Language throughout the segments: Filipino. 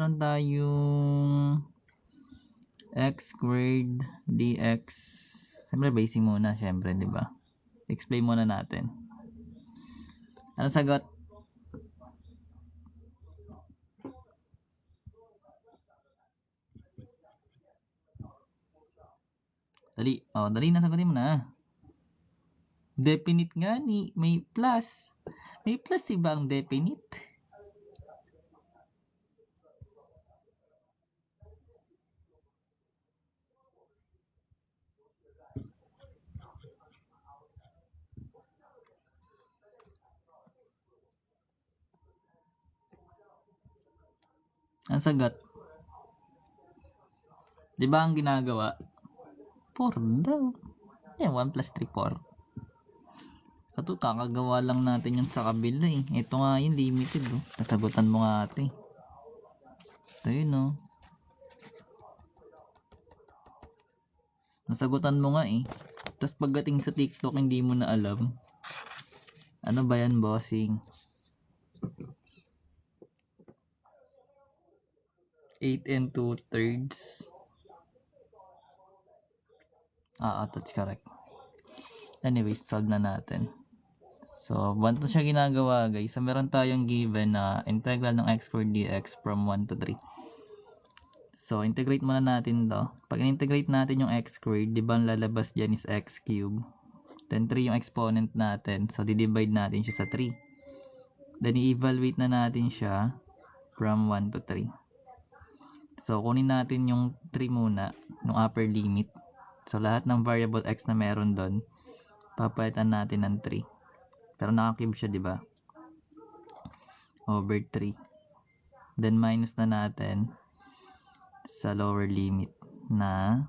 meron tayong x squared dx. Siyempre basing muna, siyempre, di ba? Explain muna natin. Ano sagot? Dali. Oh, dali na, sagutin mo na. Definite nga ni, may plus. May plus iba ang definite. Ang sagot. Di ba ang ginagawa? 4 daw. Yan, 1 plus 3, 4. Kakagawa lang natin yung sa kabila eh. Ito nga yung limited oh. Nasagutan mo nga ate. Ito yun oh. Nasagutan mo nga eh. Tapos pagdating sa TikTok hindi mo na alam. Ano ba yan, bossing? 8 and 2/3. That's correct. Anyways, solve na natin. So, ganito siya ginagawa guys. So, meron tayong given na integral ng x squared dx from 1 to 3. So, integrate muna natin to. Pag integrate natin yung x squared, di ba ang lalabas dyan is x cube. Then 3 yung exponent natin. So, di-divide natin siya sa 3. Then, i-evaluate na natin siya from 1 to 3. So, kunin natin yung 3 muna, yung upper limit. So, lahat ng variable x na meron doon, papalitan natin ng 3. Pero naka-cube siya, di ba? Over 3. Then, minus na natin sa lower limit na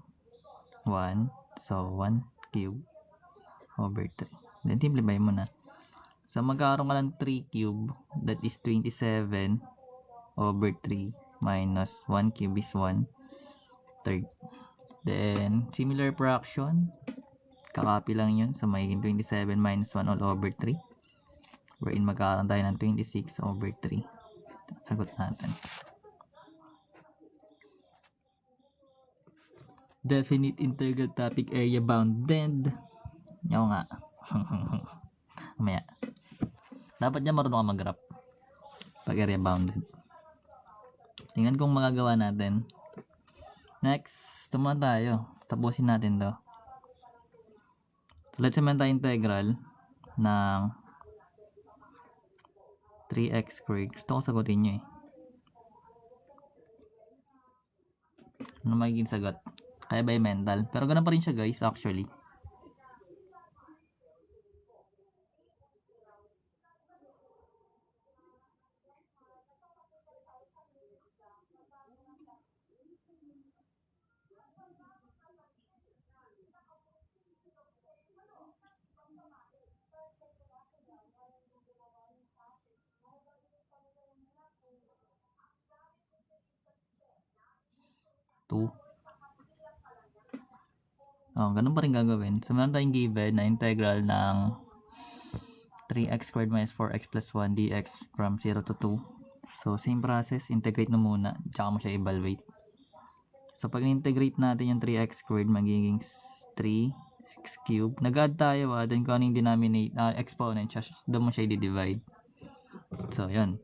1. So, 1 cube over 3. Then, simplify mo na. So, magkakaroon ka ng 3 cube. That is 27 over 3 minus 1 cube is 1/3. Then, similar fraction. Kakopy lang yun. So, magiging 27 minus 1 all over 3. Wherein magkakaroon tayo ng 26 over 3. Sagot natin. Definite integral topic area bounded. Yung nga. Mamaya. Dapat niya marunong ka mag-graph. Pag area bounded. Tingnan kung magagawa natin. Next, tumunod tayo. Tapusin natin to. So, let's say tayo integral ng 3x squared. Gusto ko sagutin nyo eh. Ano magiging sagot? Kaya ba yung mental? Pero ganun pa rin siya guys actually. Ganun pa rin gagawin. So, meron tayong given na integral ng 3x squared minus 4x plus 1 dx from 0 to 2. So, same process. Integrate na muna. Tsaka mo siya evaluate. So, pag integrate natin yung 3x squared, magiging 3x cubed. Nag-add tayo then kung ano yung exponent, doon mo siya i-divide. So, yun.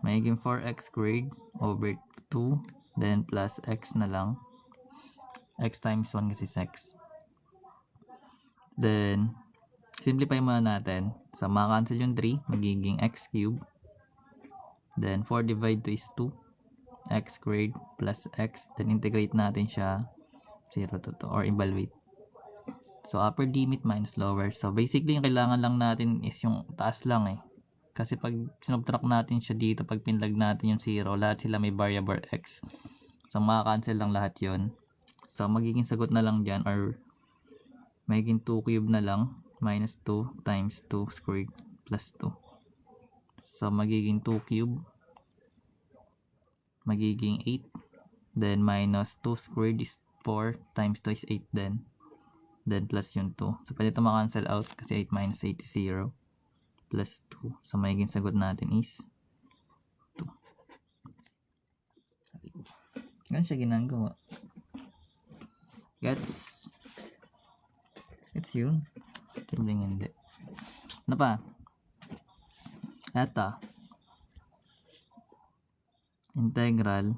Magiging 4x squared over 2. Then, plus x na lang. X times 1 kasi is x. Then, simplify muna natin. So, maka-cancel yung 3. Magiging x cubed. Then, 4 divided 2 is 2. X squared plus x. Then, integrate natin siya 0 to 2 or evaluate. So, upper limit minus lower. So, basically, yung kailangan lang natin is yung taas lang eh. Kasi pag sinubtract natin siya dito, pag pinlag natin yung 0, lahat sila may variable x. So, maka-cancel lang lahat yon. So, magiging sagot na lang dyan or magiging 2 cube na lang minus 2 times 2 squared plus 2. So, magiging 2 cube magiging 8. Then, minus 2 squared is 4 times 2 is 8 then. Then, plus yung 2. So, pwede ito makancel out kasi 8 minus 8 is 0. Plus 2. So, magiging sagot natin is 2. Ganun siya ginagawa. Gets? It's yun. Simpleng hindi. Ano pa? Eto. Integral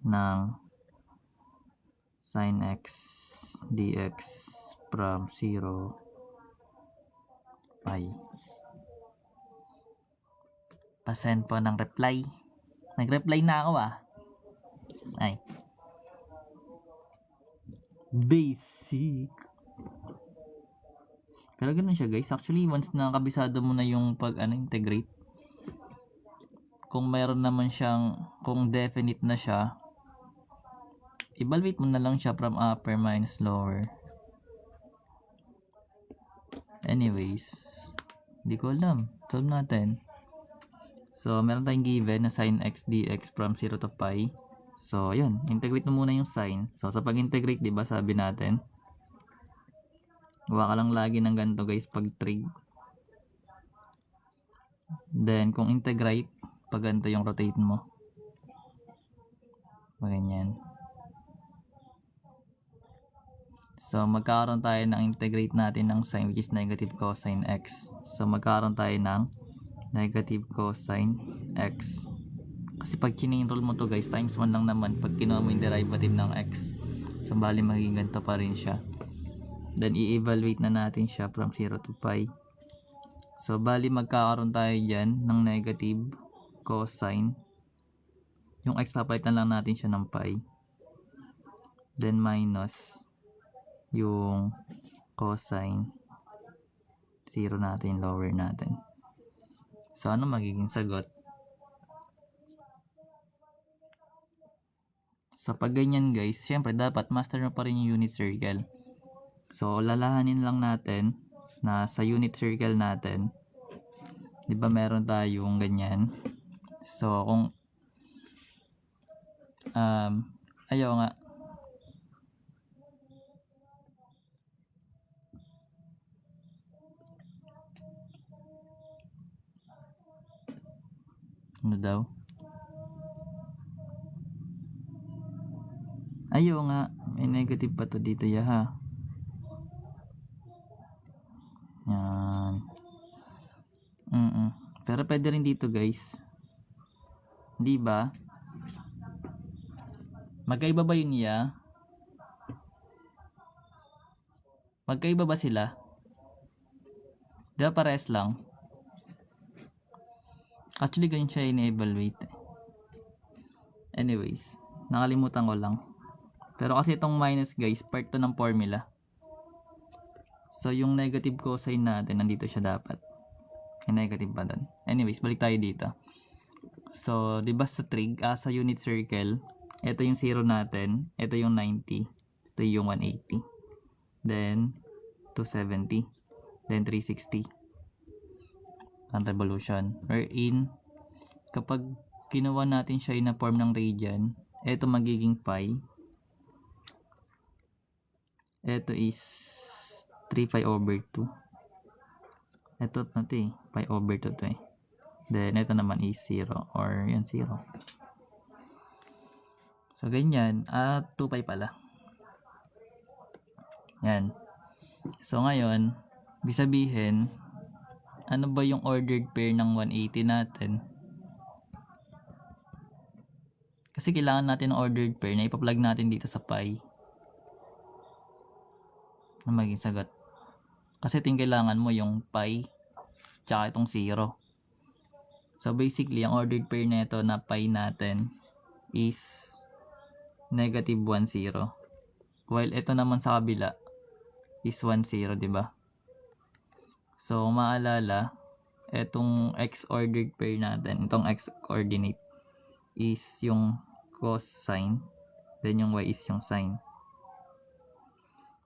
ng sin x dx from 0 pi. Pasend po ng reply. Nag-reply na ako Ay. Basic. Pero ganun siya guys. Actually, once na kabisado mo na yung integrate, kung mayroon naman siyang, kung definite na siya, evaluate mo na lang siya from upper minus lower. Anyways, hindi ko alam. Solve natin. So, meron tayong given na sin x dx from 0 to pi. So, yun. Integrate mo muna yung sin. So, sa pag-integrate, diba, sabi natin, gawa ka lang lagi ng ganito guys pag trig. Then, kung integrate, pag ganito yung rotate mo. Ganyan. So, magkakaroon tayo ng integrate natin ng sin which is negative cosine x. So, magkakaroon tayo ng negative cosine x. Kasi pag kini-enroll mo to guys, times 1 lang naman pag kinuha mo yung derivative ng x. So, bali magiging ganito pa rin siya. Then, i-evaluate na natin siya from 0 to pi. So, bali magkakaroon tayo dyan ng negative cosine. Yung x papalitan lang natin siya ng pi. Then, minus yung cosine 0 natin, lower natin. So, ano magiging sagot? So, pag ganyan guys, syempre dapat master mo pa rin yung unit circle. So, lalahanin lang natin na sa unit circle natin, di ba meron tayong ganyan? So, kung ayaw nga. Ano daw? Ayaw nga. May negative pa to dito ha. Yan. Pero pwede rin dito guys. Di ba? Magkaiba ba yun niya? Magkaiba ba sila? Di ba pares lang? Actually, ganyan siya in-evaluate. Anyways, nakalimutan ko lang. Pero kasi itong minus guys, part 2 ng formula. So, yung negative cosine natin, nandito siya dapat. Yung negative pa doon. Anyways, balik tayo dito. So, di ba sa trig, sa unit circle, ito yung 0 natin, ito yung 90, ito yung 180. Then, 270. Then, 360. Ang revolution. Wherein, kapag kinuha natin siya in a form ng radian, ito magiging pi. Ito is 3 pi over 2. Ito natin, pi over 2 to Then, ito naman is 0 or yan 0. So, ganyan. 2 pi pala. Yan. So, ngayon, ibig sabihin, ano ba yung ordered pair ng 180 natin? Kasi kailangan natin ng ordered pair na ipa-plug natin dito sa pi. Na maging sagot. Kasi kailangan mo yung pi tsaka itong 0. So basically, ang ordered pair na ito na pi natin is negative 1, 0. While ito naman sa kabila is 1, 0, diba? So maalala, itong x ordered pair natin, itong x coordinate is yung cosine, then yung y is yung sine.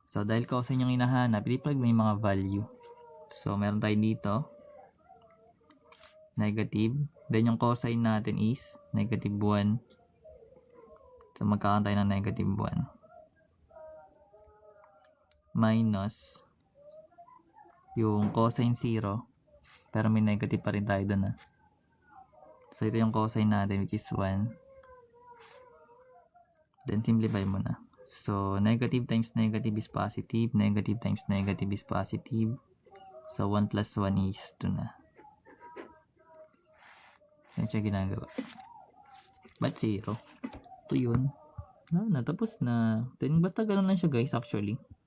So dahil cosine yung hinahanap, i-plug mo yung mga value. So meron tayo dito negative, then yung cosine natin is negative 1. So magkakaroon tayo ng negative 1 minus yung cosine 0, pero may negative pa rin tayo doon So ito yung cosine natin which is 1. Then simplify mo na. So negative times negative is positive, negative times negative is positive. So 1 plus 1 is 2 na. Yan siya ginagawa. Ba't 0? Ito yun. Wala na, tapos na. Then basta ganun lang siya guys actually.